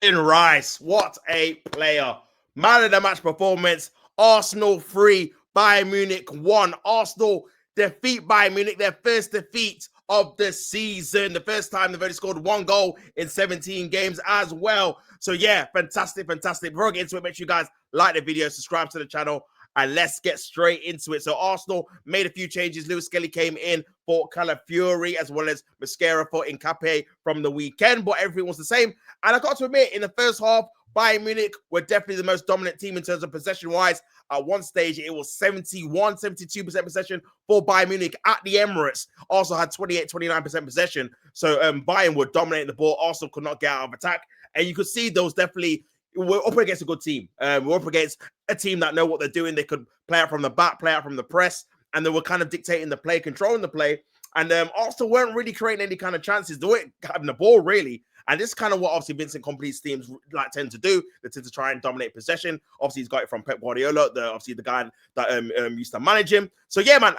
In Rice, what a player. Man of the match performance. Arsenal 3, Bayern Munich 1. Arsenal defeat Bayern Munich, their first defeat of the season. The first time they've only scored 1 goal in 17 games as well. So yeah, fantastic. Before I get into it, make sure you guys like the video, subscribe to the channel, and let's get straight into it. So Arsenal made a few changes. Lewis Skelly came in for Calafiori as well as Mascara for Nkape from the weekend, but everything was the same. And I got to admit, in the first half, Bayern Munich were definitely the most dominant team in terms of possession-wise. At one stage, it was 72% possession for Bayern Munich at the Emirates. Also had 29% possession. So Bayern were dominating the ball. Arsenal could not get out of attack. And you could see those definitely, we're up against a good team. We're up against a team that know what they're doing. They could play out from the back, play out from the press, and they were kind of dictating the play, controlling the play. And Arsenal weren't really creating any kind of chances. They weren't having the ball, really. And this is kind of what obviously Vincent Kompany's teams like tend to do. They tend to try and dominate possession. Obviously, he's got it from Pep Guardiola, obviously the guy that used to manage him. So yeah, man.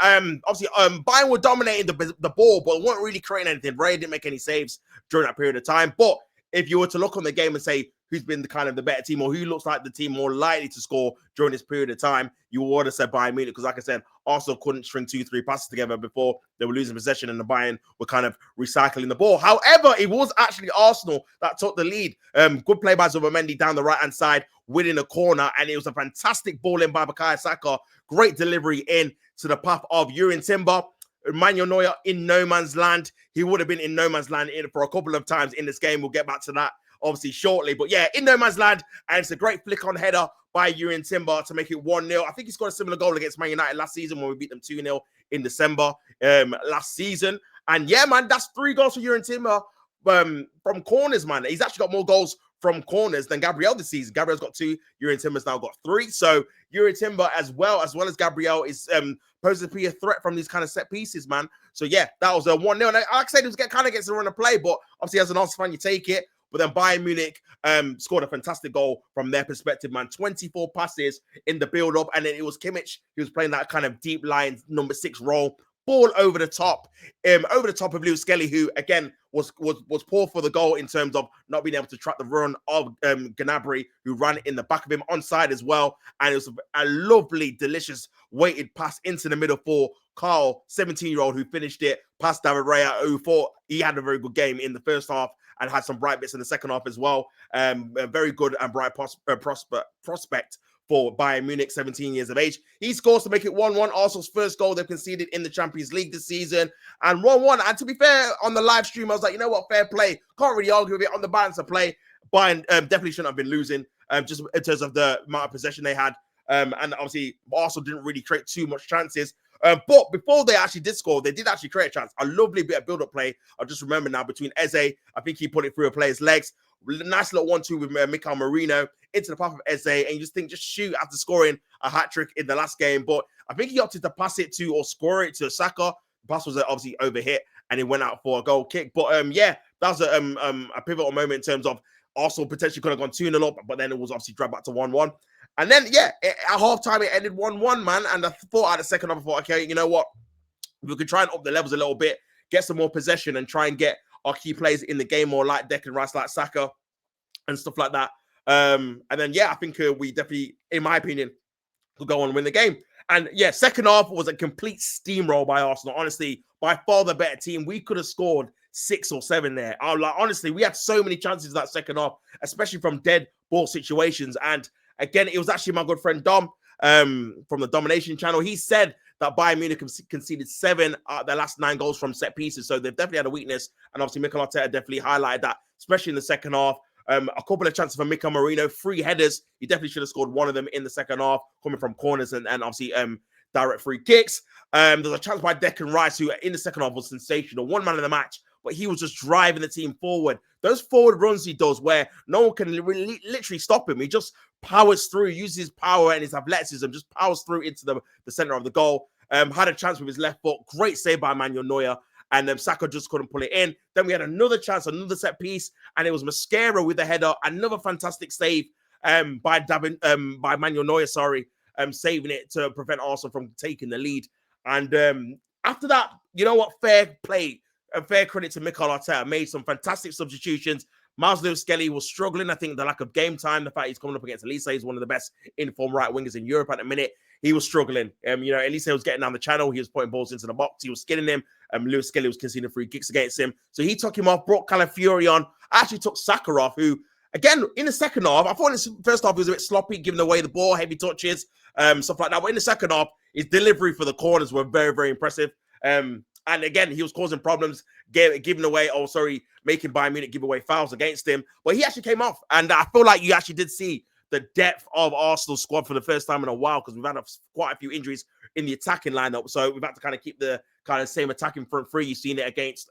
Obviously, Bayern were dominating the ball, but weren't really creating anything. Ray didn't make any saves during that period of time. But if you were to look on the game and say who's been the kind of the better team or who looks like the team more likely to score during this period of time, you would have said Bayern Munich, because like I said, Arsenal couldn't string 2-3 passes together before they were losing possession and the Bayern were kind of recycling the ball. However, it was actually Arsenal that took the lead. Good play by Zubimendi down the right-hand side, winning a corner, and it was a fantastic ball in by Bukayo Saka. Great delivery in to the path of Jurgen Timber. Manuel Neuer in no man's land. He would have been in no man's land for a couple of times in this game. We'll get back to that obviously shortly. But yeah, in no man's land, and it's a great flick on header by Jurgen Timber to make it 1-0. I think he scored a similar goal against Man United last season when we beat them 2-0 in December last season. And yeah, man, that's 3 goals for Jurgen Timber from corners, man. He's actually got more goals from corners than Gabriel this season. Gabriel's got 2. Jurgen Timber's now got 3. So Jurgen Timber as well as Gabriel is posed to be a threat from these kind of set pieces, man. So yeah, that was a 1-0. And like I said, it was kind of gets to run a play, but obviously as an Arsenal fan, you take it. But then Bayern Munich scored a fantastic goal from their perspective, man. 24 passes in the build-up, and then it was Kimmich who was playing that kind of deep line number 6 role. Ball over the top of Lewis Skelly, who again was poor for the goal in terms of not being able to track the run of Gnabry, who ran in the back of him onside as well. And it was a lovely, delicious weighted pass into the middle for Carl, 17-year-old, who finished it past David Raya, who thought he had a very good game in the first half and had some bright bits in the second half as well. A very good and bright prospect for Bayern Munich, 17 years of age. He scores to make it 1-1. Arsenal's first goal they've conceded in the Champions League this season. And 1-1. And to be fair, on the live stream, I was like, you know what, fair play. Can't really argue with it on the balance of play. Bayern definitely shouldn't have been losing, just in terms of the amount of possession they had. And obviously, Arsenal didn't really create too much chances. But before they actually did score, they did actually create a chance. A lovely bit of build-up play. I just remember now between Eze. I think he put it through a player's legs. Nice little 1-2 with Mikel Merino into the path of Eze, and you just think, just shoot after scoring a hat-trick in the last game. But I think he opted to pass it to or score it to Saka. The pass was obviously overhit, and he went out for a goal kick. But yeah, that was a pivotal moment in terms of Arsenal potentially could have gone 2-0 up, but then it was obviously dragged back to 1-1. And then, yeah, at halftime, it ended 1-1, man. And I thought at the second half, I thought, okay, you know what? We could try and up the levels a little bit, get some more possession, and try and get our key players in the game more like Declan Rice, like Saka, and stuff like that. And then, yeah, I think we definitely, in my opinion, could go on and win the game. And yeah, second half was a complete steamroll by Arsenal. Honestly, by far the better team. We could have scored 6 or 7 there. Like, honestly, we had so many chances that second half, especially from dead ball situations. And again, it was actually my good friend Dom from the Domination channel. He said that Bayern Munich conceded 7 out of their last 9 goals from set pieces. So they've definitely had a weakness. And obviously, Mikel Arteta definitely highlighted that, especially in the second half. A couple of chances for Mikel Merino, 3 headers. He definitely should have scored one of them in the second half, coming from corners and obviously direct free kicks. There's a chance by Declan Rice, who in the second half was sensational. 1 man of the match, but he was just driving the team forward. Those forward runs he does where no one can literally stop him. He just powers through, uses his power and his athleticism, just powers through into the center of the goal. Had a chance with his left foot. Great save by Manuel Neuer. And Saka just couldn't pull it in. Then we had another chance, another set piece, and it was Mascara with the header. Another fantastic save by Manuel Neuer, saving it to prevent Arsenal from taking the lead. And after that, you know what? Fair play and fair credit to Mikel Arteta. Made some fantastic substitutions. Miles Lewis-Skelly was struggling. I think the lack of game time, the fact he's coming up against Elise, he's one of the best in-form right wingers in Europe at the minute. He was struggling. Elise was getting down the channel. He was putting balls into the box. He was skinning him. Lewis-Skelly was conceding free kicks against him. So he took him off, brought Calafiori on. I actually took Sakharov, who, again, in the second half, I thought in the first half he was a bit sloppy, giving away the ball, heavy touches, stuff like that. But in the second half, his delivery for the corners were very, very impressive. And again, he was causing problems, making Bayern Munich give away fouls against him. But he actually came off. And I feel like you actually did see the depth of Arsenal's squad for the first time in a while, because we've had quite a few injuries in the attacking lineup. So we've had to kind of keep the kind of same attacking front three. You've seen it against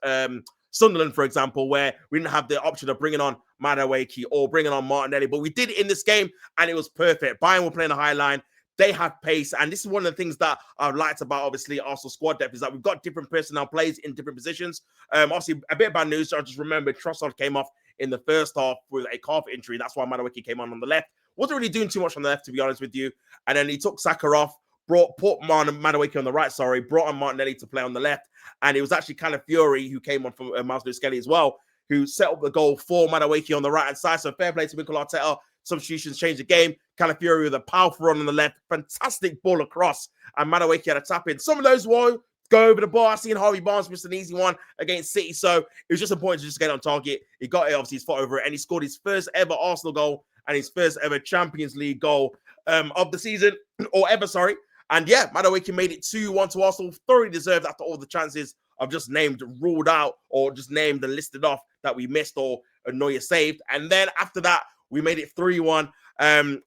Sunderland, for example, where we didn't have the option of bringing on Madueke or bringing on Martinelli. But we did it in this game, and it was perfect. Bayern were playing a high line. They have pace, and this is one of the things that I've liked about, obviously, Arsenal squad depth, is that we've got different personnel plays in different positions. Obviously, a bit of bad news. So I just remembered Trossard came off in the first half with a calf injury. That's why Madueke came on the left. Wasn't really doing too much on the left, to be honest with you. And then he took Sakharov, put Madueke on the right, brought on Martinelli to play on the left. And it was actually Calafiori who came on from Miles Lewis-Skelly as well, who set up the goal for Madueke on the right-hand side. So fair play to Mikel Arteta. Substitutions changed the game. Calafiori with a powerful run on the left. Fantastic ball across. And Madueke had a tap in. Some of those will go over the bar. I've seen Harvey Barnes missed an easy one against City. So it was just important to just get on target. He got it, obviously, his foot over it. And he scored his first ever Arsenal goal and his first ever Champions League goal of the season, or ever, sorry. And yeah, Madueke made it 2-1 to Arsenal. Thoroughly deserved after all the chances I've just named, ruled out, or just named and listed off that we missed or Neuer saved. And then after that, we made it 3-1.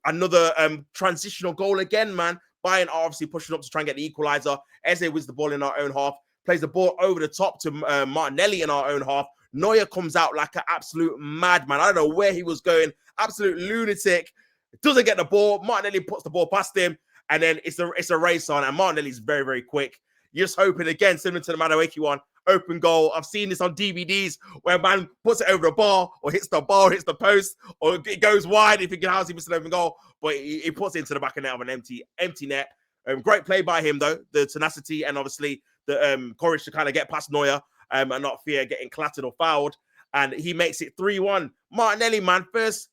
Another transitional goal again, man. Bayern are obviously pushing up to try and get the equalizer. Eze wins the ball in our own half, plays the ball over the top to Martinelli in our own half. Neuer comes out like an absolute madman. I don't know where he was going. Absolute lunatic. Doesn't get the ball. Martinelli puts the ball past him, and then it's a race on. And Martinelli's very, very quick. You're just hoping, again, similar to the Madueke one, open goal. I've seen this on DVDs where a man puts it over the bar or hits the bar, hits the post, or it goes wide if he can house, he misses an open goal. But he puts it into the back of net of an empty net. Great play by him, though. The tenacity and obviously the courage to kind of get past Neuer and not fear getting clattered or fouled. And he makes it 3-1. Martinelli, man, first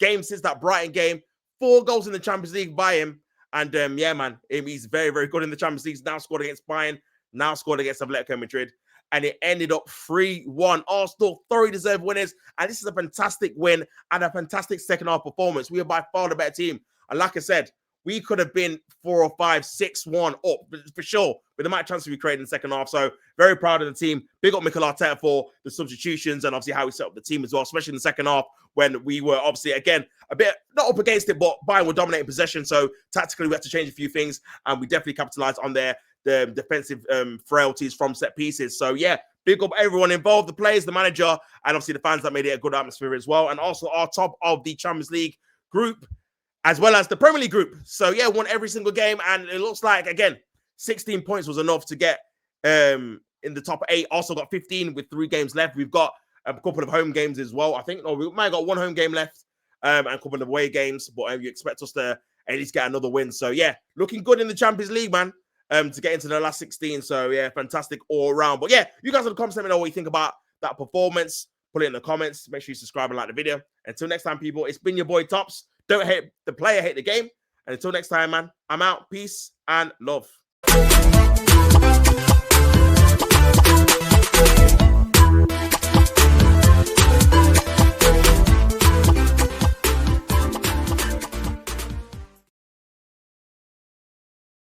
game since that Brighton game. 4 goals in the Champions League by him. And yeah, man, he's very, very good in the Champions League. He's now scored against Bayern, now scored against Atletico Madrid. And it ended up 3-1. Arsenal thoroughly deserved winners. And this is a fantastic win and a fantastic second half performance. We are by far the better team. And like I said, we could have been 4 or 5, 6-1 up for sure with the amount of chances we created in the second half. So very proud of the team. Big up Mikel Arteta for the substitutions and obviously how he set up the team as well, especially in the second half when we were obviously, again, a bit not up against it, but Bayern were dominating possession. So tactically, we had to change a few things and we definitely capitalized on the defensive frailties from set pieces. So yeah, big up everyone involved, the players, the manager, and obviously the fans that made it a good atmosphere as well. And also our top of the Champions League group, as well as the Premier League group. So yeah, won every single game. And it looks like, again, 16 points was enough to get in the top 8. Also got 15 with 3 games left. We've got a couple of home games as well. I think we might have got 1 home game left and a couple of away games. But you expect us to at least get another win. So yeah, looking good in the Champions League, man, to get into the last 16. So yeah, fantastic all around. But yeah, you guys in the comments, let me know what you think about that performance. Put it in the comments. Make sure you subscribe and like the video. Until next time, people, it's been your boy Tops. Don't hate the player, hate the game. And until next time, man, I'm out. Peace and love.